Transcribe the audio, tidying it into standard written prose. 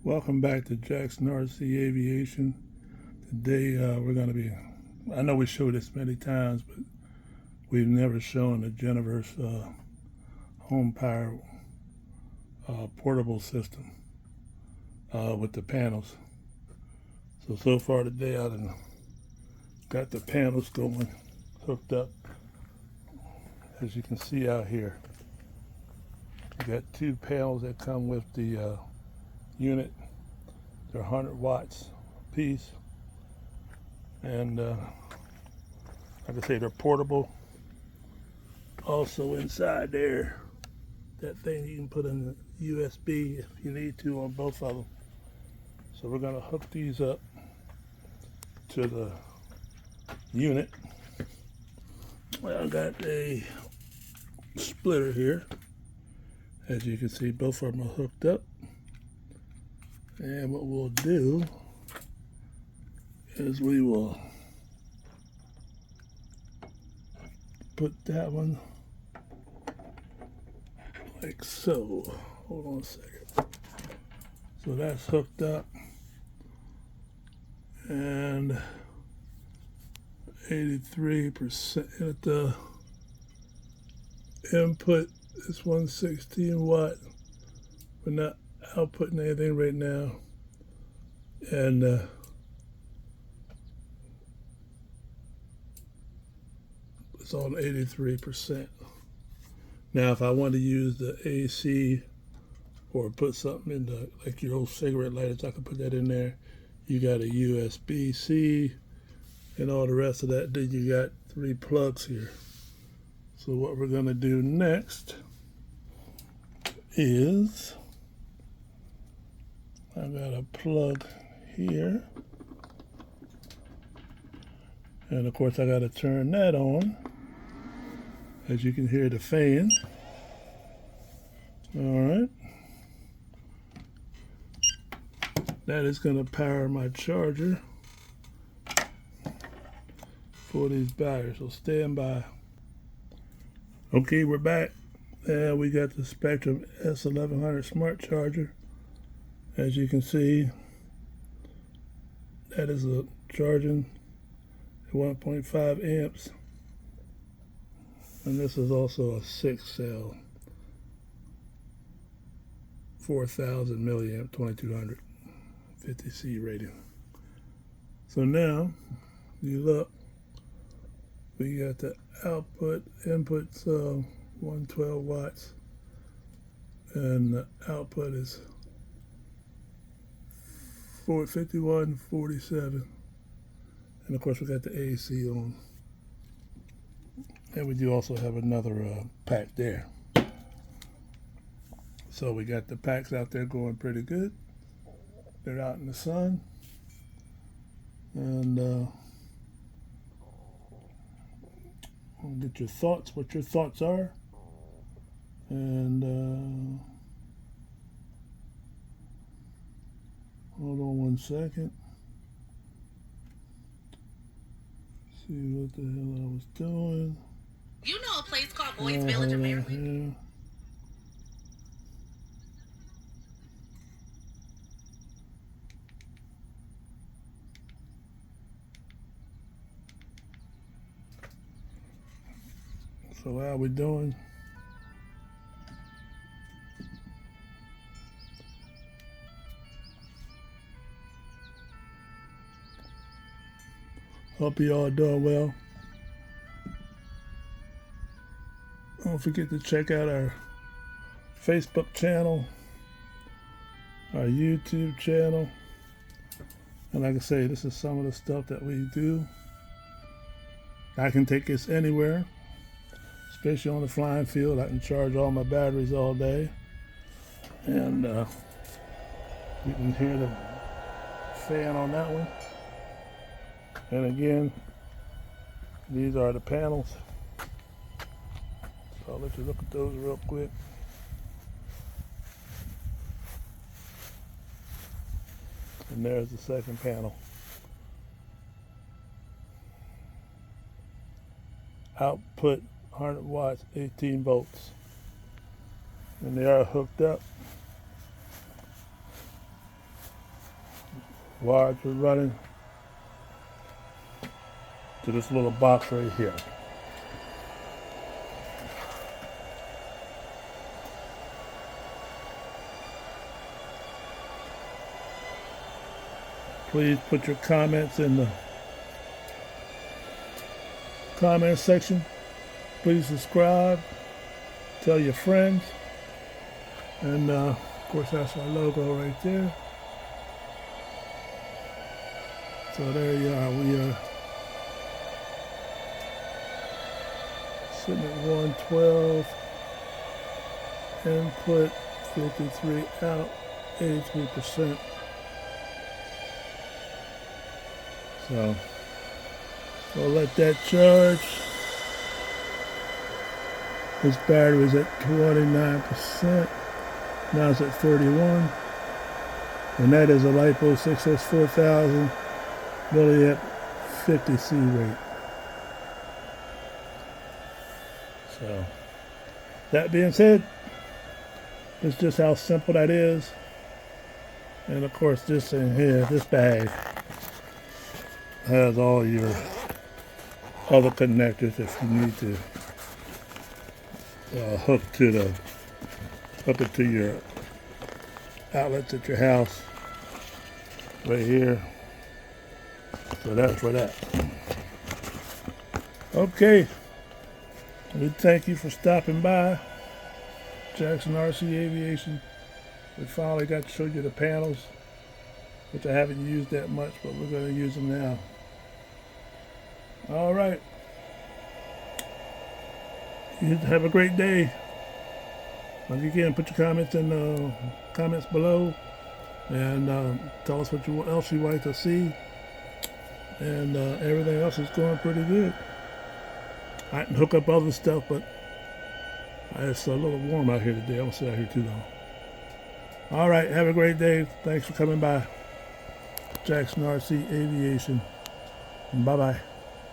Welcome back to Jackson RC Aviation. Today we're going to be, I know we showed this many times, but we've never shown the GENEVERSE HOMEPOWER portable system with the panels. So far today I done got the panels going, hooked up, as you can see out here. We got two panels that come with the unit. They're 100 watts a piece, and like I say, they're portable. Also inside there, that thing you can put in the USB if you need to on both of them. So we're going to hook these up to the unit. Well, I got a splitter here. As you can see, both of them are hooked up. And what we'll do is we will put that one like so. Hold on a second. So that's hooked up, and 83% at the input is 116 watt. We're not outputting anything right now, and it's on 83%. Now if I want to use the AC or put something in the, like your old cigarette lighters, I can put that in there. You got a USB-C and all the rest of that. Then you got 3 plugs here. So what we're going to do next is, I got a plug here, and of course I got to turn that on. As you can hear the fan. All right, that is going to power my charger for these batteries, so stand by. Okay, we're back, and we got the Spectrum S1100 smart charger. As you can see, that is a charging at 1.5 amps, and this is also a 6-cell 4,000 milliamp 2200 50C rating. So now you look, we got the input's 112 watts, and the output is 451.47, and of course we got the AC on, and we do also have another pack there. So we got the packs out there going pretty good. They're out in the sun, and I'll get your thoughts, what your thoughts are, and hold on one second. See what the hell I was doing. You know a place called Boys Village, America? So how we doing? Hope you all doing well. Don't forget to check out our Facebook channel, our YouTube channel. And like I say, this is some of the stuff that we do. I can take this anywhere, especially on the flying field. I can charge all my batteries all day. And you can hear the fan on that one. And again, these are the panels. So I'll let you look at those real quick. And there's the second panel. Output 100 watts, 18 volts. And they are hooked up. wires are running to this little box right here. Please put your comments in the comment section. Please subscribe. Tell your friends. And of course that's our logo right there. So there you are. We are sitting at 112. Input 53 out, 83%. So we'll let that charge. This battery was at 29%. Now it's at 31. And that is a LiPo 6S4000 milliamp 50C rate. So that being said, it's just how simple that is. And of course this in here, this bag, has all your other connectors if you need to hook it to your outlets at your house right here. So that's for that. Okay, we thank you for stopping by Jackson RC Aviation. We finally got to show you the panels, which I haven't used that much, but we're going to use them now. All right. You have a great day. Once again, put your comments in the comments below, and tell us what else you'd like to see. And everything else is going pretty good. I can hook up other stuff, but it's a little warm out here today. I won't sit out here too long. All right, have a great day. Thanks for coming by Jackson RC Aviation. Bye-bye.